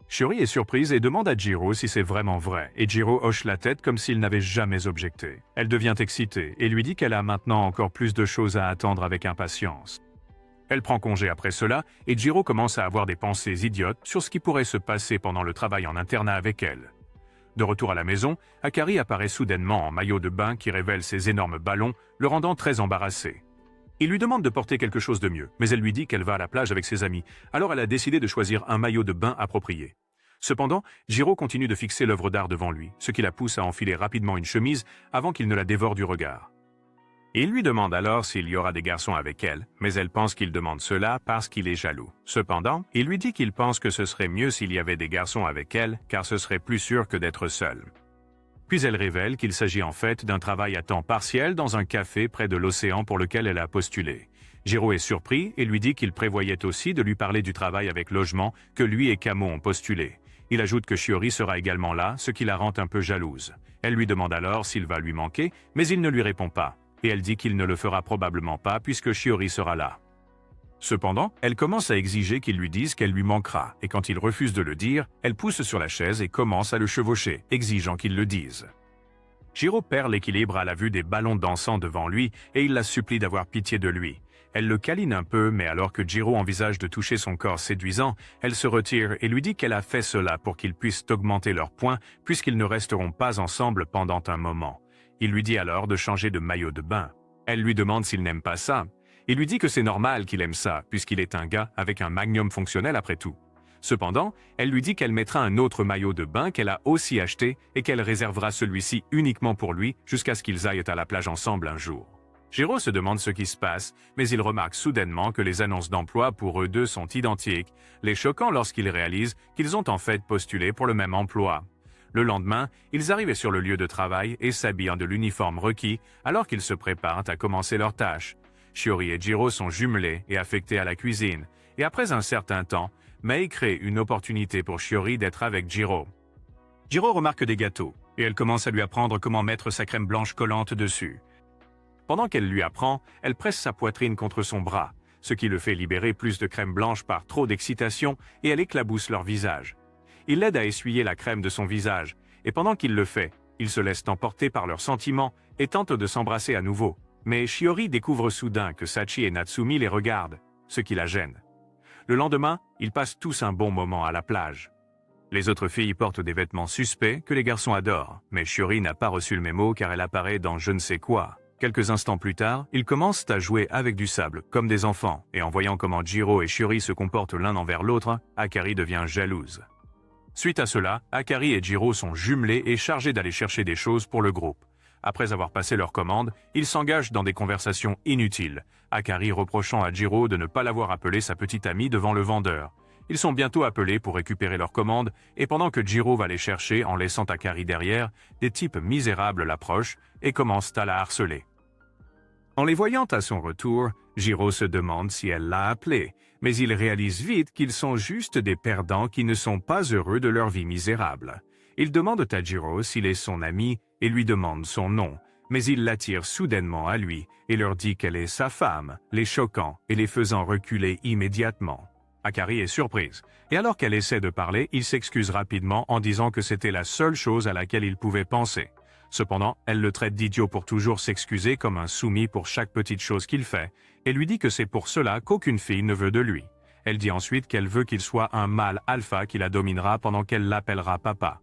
Shiori est surprise et demande à Jiro si c'est vraiment vrai, et Jiro hoche la tête comme s'il n'avait jamais objecté. Elle devient excitée et lui dit qu'elle a maintenant encore plus de choses à attendre avec impatience. Elle prend congé après cela et Jiro commence à avoir des pensées idiotes sur ce qui pourrait se passer pendant le travail en internat avec elle. De retour à la maison, Akari apparaît soudainement en maillot de bain qui révèle ses énormes ballons, le rendant très embarrassé. Il lui demande de porter quelque chose de mieux, mais elle lui dit qu'elle va à la plage avec ses amis, alors elle a décidé de choisir un maillot de bain approprié. Cependant, Jiro continue de fixer l'œuvre d'art devant lui, ce qui la pousse à enfiler rapidement une chemise avant qu'il ne la dévore du regard. Il lui demande alors s'il y aura des garçons avec elle, mais elle pense qu'il demande cela parce qu'il est jaloux. Cependant, il lui dit qu'il pense que ce serait mieux s'il y avait des garçons avec elle, car ce serait plus sûr que d'être seul. Puis elle révèle qu'il s'agit en fait d'un travail à temps partiel dans un café près de l'océan pour lequel elle a postulé. Jiro est surpris et lui dit qu'il prévoyait aussi de lui parler du travail avec logement que lui et Kamo ont postulé. Il ajoute que Shiori sera également là, ce qui la rend un peu jalouse. Elle lui demande alors s'il va lui manquer, mais il ne lui répond pas. Et elle dit qu'il ne le fera probablement pas puisque Shiori sera là. Cependant, elle commence à exiger qu'il lui dise qu'elle lui manquera, et quand il refuse de le dire, elle pousse sur la chaise et commence à le chevaucher, exigeant qu'il le dise. Jiro perd l'équilibre à la vue des ballons dansant devant lui et il la supplie d'avoir pitié de lui. Elle le câline un peu, mais alors que Jiro envisage de toucher son corps séduisant, elle se retire et lui dit qu'elle a fait cela pour qu'ils puissent augmenter leurs points puisqu'ils ne resteront pas ensemble pendant un moment. Il lui dit alors de changer de maillot de bain. Elle lui demande s'il n'aime pas ça. Il lui dit que c'est normal qu'il aime ça, puisqu'il est un gars avec un magnum fonctionnel après tout. Cependant, elle lui dit qu'elle mettra un autre maillot de bain qu'elle a aussi acheté et qu'elle réservera celui-ci uniquement pour lui jusqu'à ce qu'ils aillent à la plage ensemble un jour. Jiro se demande ce qui se passe, mais il remarque soudainement que les annonces d'emploi pour eux deux sont identiques, les choquant lorsqu'ils réalisent qu'ils ont en fait postulé pour le même emploi. Le lendemain, ils arrivent sur le lieu de travail et s'habillent de l'uniforme requis alors qu'ils se préparent à commencer leurs tâches. Shiori et Jiro sont jumelés et affectés à la cuisine, et après un certain temps, Mei crée une opportunité pour Shiori d'être avec Jiro. Jiro remarque des gâteaux, et elle commence à lui apprendre comment mettre sa crème blanche collante dessus. Pendant qu'elle lui apprend, elle presse sa poitrine contre son bras, ce qui le fait libérer plus de crème blanche par trop d'excitation et elle éclabousse leur visage. Il l'aide à essuyer la crème de son visage, et pendant qu'il le fait, ils se laissent emporter par leurs sentiments et tentent de s'embrasser à nouveau. Mais Shiori découvre soudain que Sachi et Natsumi les regardent, ce qui la gêne. Le lendemain, ils passent tous un bon moment à la plage. Les autres filles portent des vêtements suspects que les garçons adorent, mais Shiori n'a pas reçu le mémo car elle apparaît dans je ne sais quoi. Quelques instants plus tard, ils commencent à jouer avec du sable, comme des enfants, et en voyant comment Jiro et Shiori se comportent l'un envers l'autre, Akari devient jalouse. Suite à cela, Akari et Jiro sont jumelés et chargés d'aller chercher des choses pour le groupe. Après avoir passé leur commande, ils s'engagent dans des conversations inutiles, Akari reprochant à Jiro de ne pas l'avoir appelé sa petite amie devant le vendeur. Ils sont bientôt appelés pour récupérer leur commande, et pendant que Jiro va les chercher en laissant Akari derrière, des types misérables l'approchent et commencent à la harceler. En les voyant à son retour, Jiro se demande si elle l'a appelé, Mais ils réalisent vite qu'ils sont juste des perdants qui ne sont pas heureux de leur vie misérable. Ils demandent à Jiro s'il est son ami et lui demandent son nom, mais il l'attire soudainement à lui et leur dit qu'elle est sa femme, les choquant et les faisant reculer immédiatement. Akari est surprise, et alors qu'elle essaie de parler, il s'excuse rapidement en disant que c'était la seule chose à laquelle il pouvait penser. Cependant, elle le traite d'idiot pour toujours s'excuser comme un soumis pour chaque petite chose qu'il fait, et lui dit que c'est pour cela qu'aucune fille ne veut de lui. Elle dit ensuite qu'elle veut qu'il soit un mâle alpha qui la dominera pendant qu'elle l'appellera papa.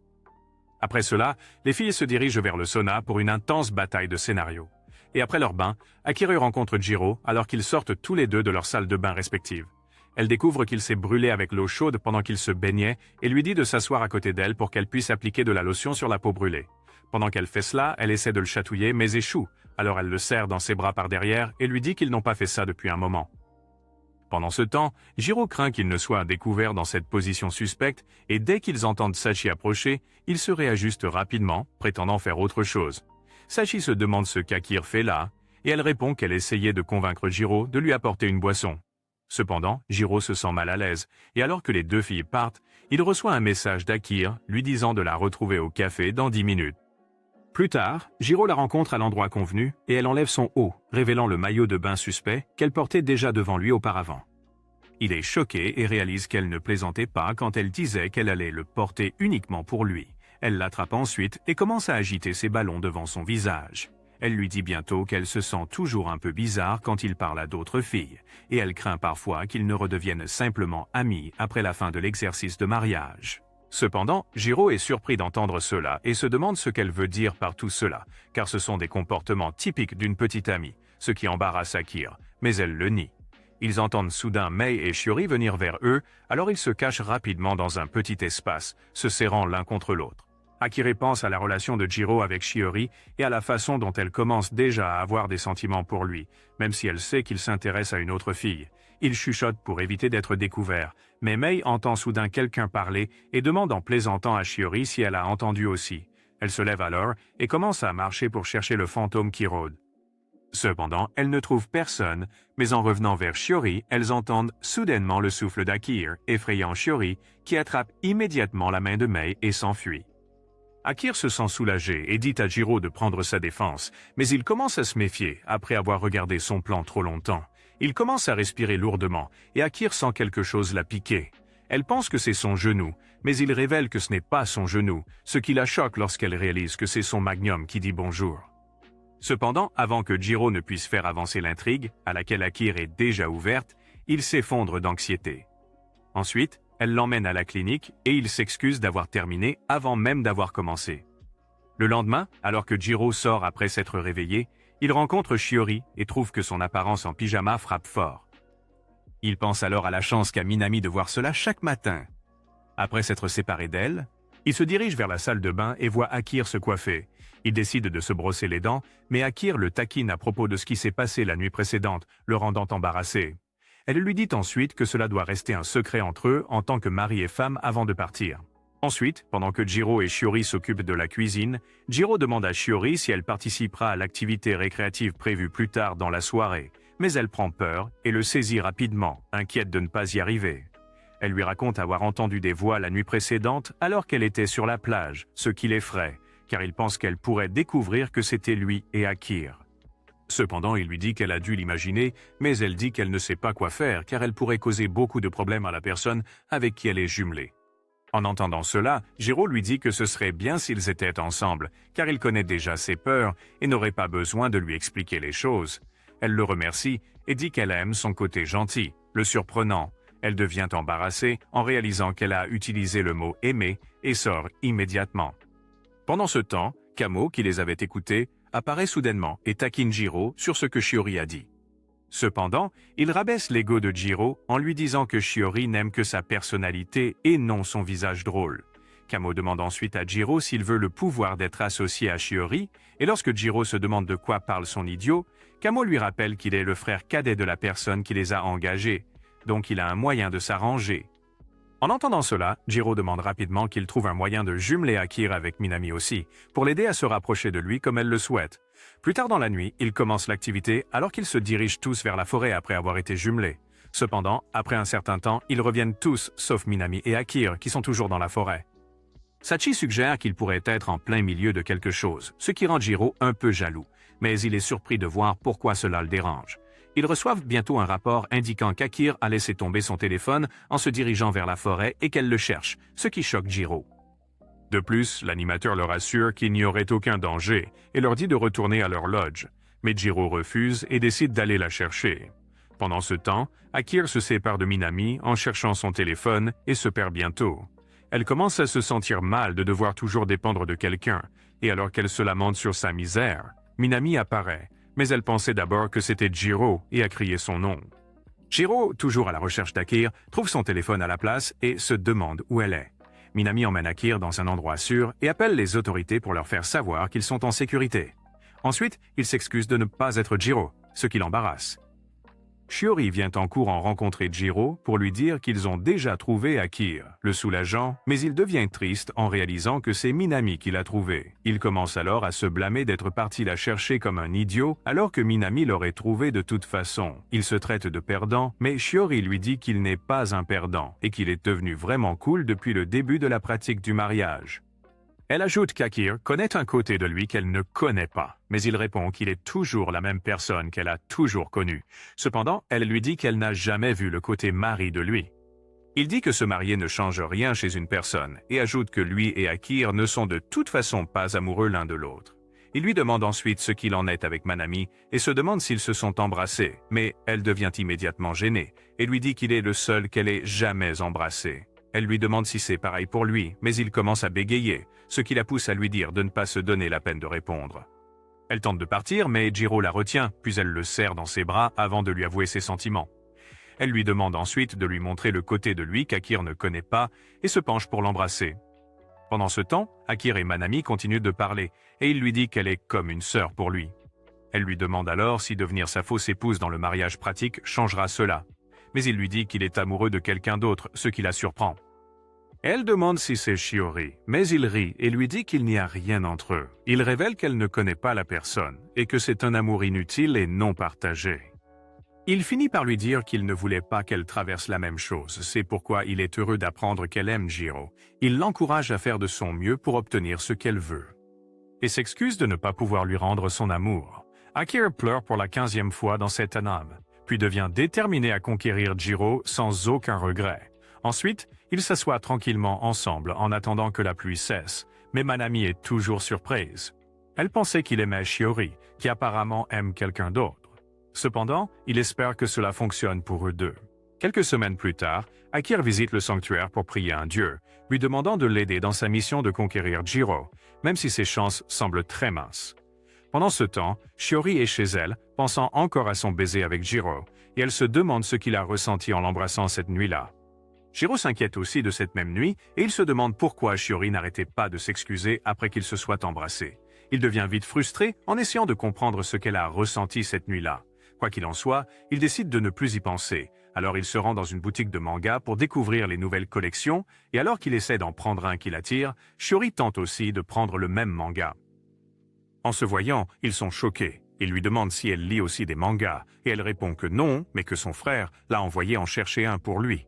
Après cela, les filles se dirigent vers le sauna pour une intense bataille de scénario. Et après leur bain, Akira rencontre Jiro alors qu'ils sortent tous les deux de leur salle de bain respectives. Elle découvre qu'il s'est brûlé avec l'eau chaude pendant qu'il se baignait et lui dit de s'asseoir à côté d'elle pour qu'elle puisse appliquer de la lotion sur la peau brûlée. Pendant qu'elle fait cela, elle essaie de le chatouiller mais échoue, alors elle le serre dans ses bras par derrière et lui dit qu'ils n'ont pas fait ça depuis un moment. Pendant ce temps, Jiro craint qu'il ne soit découvert dans cette position suspecte et dès qu'ils entendent Sachi approcher, il se réajuste rapidement, prétendant faire autre chose. Sachi se demande ce qu'Akir fait là, et elle répond qu'elle essayait de convaincre Jiro de lui apporter une boisson. Cependant, Jiro se sent mal à l'aise, et alors que les deux filles partent, il reçoit un message d'Akir lui disant de la retrouver au café dans 10 minutes. Plus tard, Jiro la rencontre à l'endroit convenu et elle enlève son haut, révélant le maillot de bain suspect qu'elle portait déjà devant lui auparavant. Il est choqué et réalise qu'elle ne plaisantait pas quand elle disait qu'elle allait le porter uniquement pour lui. Elle l'attrape ensuite et commence à agiter ses ballons devant son visage. Elle lui dit bientôt qu'elle se sent toujours un peu bizarre quand il parle à d'autres filles, et elle craint parfois qu'ils ne redeviennent simplement amis après la fin de l'exercice de mariage. Cependant, Jiro est surpris d'entendre cela et se demande ce qu'elle veut dire par tout cela, car ce sont des comportements typiques d'une petite amie, ce qui embarrasse Akira, mais elle le nie. Ils entendent soudain Mei et Shiori venir vers eux, alors ils se cachent rapidement dans un petit espace, se serrant l'un contre l'autre. Akira pense à la relation de Jiro avec Shiori et à la façon dont elle commence déjà à avoir des sentiments pour lui, même si elle sait qu'il s'intéresse à une autre fille. Il chuchote pour éviter d'être découvert, mais Mei entend soudain quelqu'un parler et demande en plaisantant à Shiori si elle a entendu aussi. Elle se lève alors et commence à marcher pour chercher le fantôme qui rôde. Cependant, elles ne trouvent personne, mais en revenant vers Shiori, elles entendent soudainement le souffle d'Akira, effrayant Shiori, qui attrape immédiatement la main de Mei et s'enfuit. Akira se sent soulagé et dit à Jiro de prendre sa défense, mais il commence à se méfier après avoir regardé son plan trop longtemps. Il commence à respirer lourdement et Akira sent quelque chose la piquer. Elle pense que c'est son genou, mais il révèle que ce n'est pas son genou, ce qui la choque lorsqu'elle réalise que c'est son magnum qui dit bonjour. Cependant, avant que Jiro ne puisse faire avancer l'intrigue, à laquelle Akira est déjà ouverte, il s'effondre d'anxiété. Ensuite, elle l'emmène à la clinique et il s'excuse d'avoir terminé avant même d'avoir commencé. Le lendemain, alors que Jiro sort après s'être réveillé, il rencontre Shiori et trouve que son apparence en pyjama frappe fort. Il pense alors à la chance qu'a Minami de voir cela chaque matin. Après s'être séparé d'elle, il se dirige vers la salle de bain et voit Akira se coiffer. Il décide de se brosser les dents, mais Akira le taquine à propos de ce qui s'est passé la nuit précédente, le rendant embarrassé. Elle lui dit ensuite que cela doit rester un secret entre eux en tant que mari et femme avant de partir. Ensuite, pendant que Jiro et Shiori s'occupent de la cuisine, Jiro demande à Shiori si elle participera à l'activité récréative prévue plus tard dans la soirée, mais elle prend peur et le saisit rapidement, inquiète de ne pas y arriver. Elle lui raconte avoir entendu des voix la nuit précédente alors qu'elle était sur la plage, ce qui l'effraie, car il pense qu'elle pourrait découvrir que c'était lui et Akira. Cependant, il lui dit qu'elle a dû l'imaginer, mais elle dit qu'elle ne sait pas quoi faire car elle pourrait causer beaucoup de problèmes à la personne avec qui elle est jumelée. En entendant cela, Jiro lui dit que ce serait bien s'ils étaient ensemble, car il connaît déjà ses peurs et n'aurait pas besoin de lui expliquer les choses. Elle le remercie et dit qu'elle aime son côté gentil, le surprenant. Elle devient embarrassée en réalisant qu'elle a utilisé le mot « aimer » et sort immédiatement. Pendant ce temps, Kamo, qui les avait écoutés, apparaît soudainement et taquine Jiro sur ce que Shiori a dit. Cependant, il rabaisse l'ego de Jiro en lui disant que Shiori n'aime que sa personnalité et non son visage drôle. Kamo demande ensuite à Jiro s'il veut le pouvoir d'être associé à Shiori, et lorsque Jiro se demande de quoi parle son idiot, Kamo lui rappelle qu'il est le frère cadet de la personne qui les a engagés, donc il a un moyen de s'arranger. En entendant cela, Jiro demande rapidement qu'il trouve un moyen de jumeler Akira avec Minami aussi, pour l'aider à se rapprocher de lui comme elle le souhaite. Plus tard dans la nuit, ils commencent l'activité alors qu'ils se dirigent tous vers la forêt après avoir été jumelés. Cependant, après un certain temps, ils reviennent tous, sauf Minami et Akir, qui sont toujours dans la forêt. Sachi suggère qu'il pourrait être en plein milieu de quelque chose, ce qui rend Jiro un peu jaloux, mais il est surpris de voir pourquoi cela le dérange. Ils reçoivent bientôt un rapport indiquant qu'Akir a laissé tomber son téléphone en se dirigeant vers la forêt et qu'elle le cherche, ce qui choque Jiro. De plus, l'animateur leur assure qu'il n'y aurait aucun danger et leur dit de retourner à leur lodge, mais Jiro refuse et décide d'aller la chercher. Pendant ce temps, Akir se sépare de Minami en cherchant son téléphone et se perd bientôt. Elle commence à se sentir mal de devoir toujours dépendre de quelqu'un, et alors qu'elle se lamente sur sa misère, Minami apparaît, mais elle pensait d'abord que c'était Jiro et a crié son nom. Jiro, toujours à la recherche d'Akir, trouve son téléphone à la place et se demande où elle est. Minami emmène Akir dans un endroit sûr et appelle les autorités pour leur faire savoir qu'ils sont en sécurité. Ensuite, il s'excuse de ne pas être Jiro, ce qui l'embarrasse. Shiori vient en courant rencontrer Jiro pour lui dire qu'ils ont déjà trouvé Akir, le soulageant, mais il devient triste en réalisant que c'est Minami qui l'a trouvé. Il commence alors à se blâmer d'être parti la chercher comme un idiot alors que Minami l'aurait trouvé de toute façon. Il se traite de perdant, mais Shiori lui dit qu'il n'est pas un perdant et qu'il est devenu vraiment cool depuis le début de la pratique du mariage. Elle ajoute qu'Akir connaît un côté de lui qu'elle ne connaît pas, mais il répond qu'il est toujours la même personne qu'elle a toujours connue. Cependant, elle lui dit qu'elle n'a jamais vu le côté mari de lui. Il dit que se marier ne change rien chez une personne et ajoute que lui et Akir ne sont de toute façon pas amoureux l'un de l'autre. Il lui demande ensuite ce qu'il en est avec Manami et se demande s'ils se sont embrassés, mais elle devient immédiatement gênée et lui dit qu'il est le seul qu'elle ait jamais embrassé. Elle lui demande si c'est pareil pour lui, mais il commence à bégayer, ce qui la pousse à lui dire de ne pas se donner la peine de répondre. Elle tente de partir, mais Jiro la retient, puis elle le serre dans ses bras avant de lui avouer ses sentiments. Elle lui demande ensuite de lui montrer le côté de lui qu'Akir ne connaît pas et se penche pour l'embrasser. Pendant ce temps, Akir et Manami continuent de parler, et il lui dit qu'elle est comme une sœur pour lui. Elle lui demande alors si devenir sa fausse épouse dans le mariage pratique changera cela. Mais il lui dit qu'il est amoureux de quelqu'un d'autre, ce qui la surprend. Elle demande si c'est Shiori, mais il rit et lui dit qu'il n'y a rien entre eux. Il révèle qu'elle ne connaît pas la personne et que c'est un amour inutile et non partagé. Il finit par lui dire qu'il ne voulait pas qu'elle traverse la même chose, c'est pourquoi il est heureux d'apprendre qu'elle aime Jiro. Il l'encourage à faire de son mieux pour obtenir ce qu'elle veut. Et s'excuse de ne pas pouvoir lui rendre son amour. Akir pleure pour la 15e fois dans cette anime, puis devient déterminé à conquérir Jiro sans aucun regret. Ensuite, ils s'assoient tranquillement ensemble en attendant que la pluie cesse, mais Manami est toujours surprise. Elle pensait qu'il aimait Shiori, qui apparemment aime quelqu'un d'autre. Cependant, il espère que cela fonctionne pour eux deux. Quelques semaines plus tard, Akir visite le sanctuaire pour prier un dieu, lui demandant de l'aider dans sa mission de conquérir Jiro, même si ses chances semblent très minces. Pendant ce temps, Shiori est chez elle, pensant encore à son baiser avec Jiro, et elle se demande ce qu'il a ressenti en l'embrassant cette nuit-là. Jiro s'inquiète aussi de cette même nuit, et il se demande pourquoi Shiori n'arrêtait pas de s'excuser après qu'ils se soient embrassés. Il devient vite frustré en essayant de comprendre ce qu'elle a ressenti cette nuit-là. Quoi qu'il en soit, il décide de ne plus y penser. Alors il se rend dans une boutique de manga pour découvrir les nouvelles collections, et alors qu'il essaie d'en prendre un qui l'attire, Shiori tente aussi de prendre le même manga. En se voyant, ils sont choqués. Il lui demande si elle lit aussi des mangas, et elle répond que non, mais que son frère l'a envoyé en chercher un pour lui.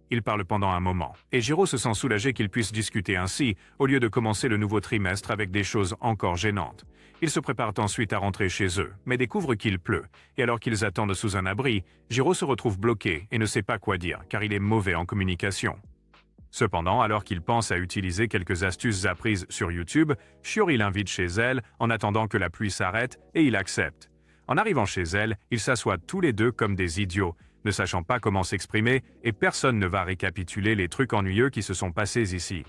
Ils parlent pendant un moment, et Jiro se sent soulagé qu'ils puissent discuter ainsi, au lieu de commencer le nouveau trimestre avec des choses encore gênantes. Ils se préparent ensuite à rentrer chez eux, mais découvrent qu'il pleut, et alors qu'ils attendent sous un abri, Jiro se retrouve bloqué et ne sait pas quoi dire, car il est mauvais en communication. Cependant, alors qu'il pense à utiliser quelques astuces apprises sur YouTube, Shiori l'invite chez elle en attendant que la pluie s'arrête, et il accepte. En arrivant chez elle, ils s'assoient tous les deux comme des idiots, ne sachant pas comment s'exprimer, et personne ne va récapituler les trucs ennuyeux qui se sont passés ici.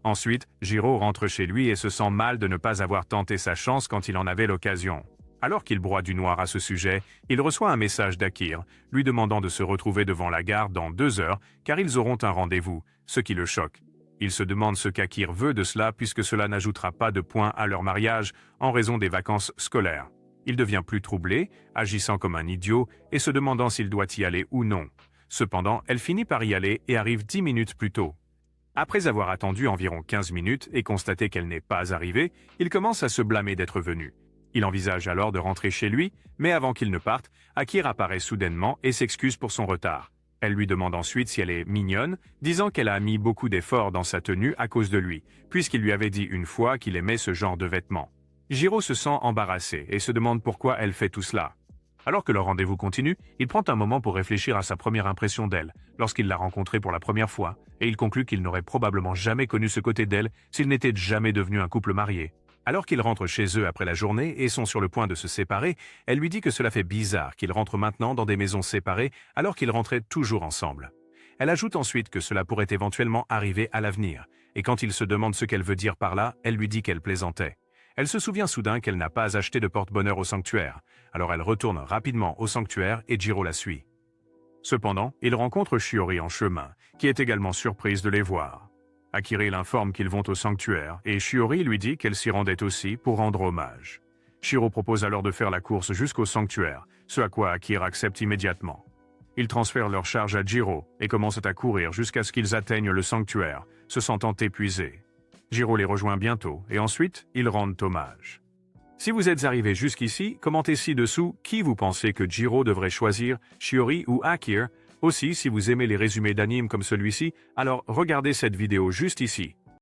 Ensuite, Jiro rentre chez lui et se sent mal de ne pas avoir tenté sa chance quand il en avait l'occasion. Alors qu'il broie du noir à ce sujet, il reçoit un message d'Akir, lui demandant de se retrouver devant la gare dans 2 heures, car ils auront un rendez-vous, ce qui le choque. Il se demande ce qu'Akir veut de cela puisque cela n'ajoutera pas de points à leur mariage en raison des vacances scolaires. Il devient plus troublé, agissant comme un idiot et se demandant s'il doit y aller ou non. Cependant, elle finit par y aller et arrive 10 minutes plus tôt. Après avoir attendu environ 15 minutes et constaté qu'elle n'est pas arrivée, il commence à se blâmer d'être venu. Il envisage alors de rentrer chez lui, mais avant qu'il ne parte, Akira apparaît soudainement et s'excuse pour son retard. Elle lui demande ensuite si elle est mignonne, disant qu'elle a mis beaucoup d'efforts dans sa tenue à cause de lui, puisqu'il lui avait dit une fois qu'il aimait ce genre de vêtements. Jiro se sent embarrassé et se demande pourquoi elle fait tout cela. Alors que leur rendez-vous continue, il prend un moment pour réfléchir à sa première impression d'elle, lorsqu'il l'a rencontrée pour la première fois, et il conclut qu'il n'aurait probablement jamais connu ce côté d'elle s'ils n'étaient jamais devenus un couple marié. Alors qu'ils rentrent chez eux après la journée et sont sur le point de se séparer, elle lui dit que cela fait bizarre qu'ils rentrent maintenant dans des maisons séparées alors qu'ils rentraient toujours ensemble. Elle ajoute ensuite que cela pourrait éventuellement arriver à l'avenir, et quand il se demande ce qu'elle veut dire par là, elle lui dit qu'elle plaisantait. Elle se souvient soudain qu'elle n'a pas acheté de porte-bonheur au sanctuaire, alors elle retourne rapidement au sanctuaire et Jiro la suit. Cependant, il rencontre Shiori en chemin, qui est également surprise de les voir. Akira l'informe qu'ils vont au sanctuaire et Shiori lui dit qu'elle s'y rendait aussi pour rendre hommage. Shiro propose alors de faire la course jusqu'au sanctuaire, ce à quoi Akira accepte immédiatement. Ils transfèrent leur charge à Jiro et commencent à courir jusqu'à ce qu'ils atteignent le sanctuaire, se sentant épuisés. Jiro les rejoint bientôt et ensuite, ils rendent hommage. Si vous êtes arrivé jusqu'ici, commentez ci-dessous qui vous pensez que Jiro devrait choisir, Shiori ou Akira. Aussi, si vous aimez les résumés d'animes comme celui-ci, alors regardez cette vidéo juste ici.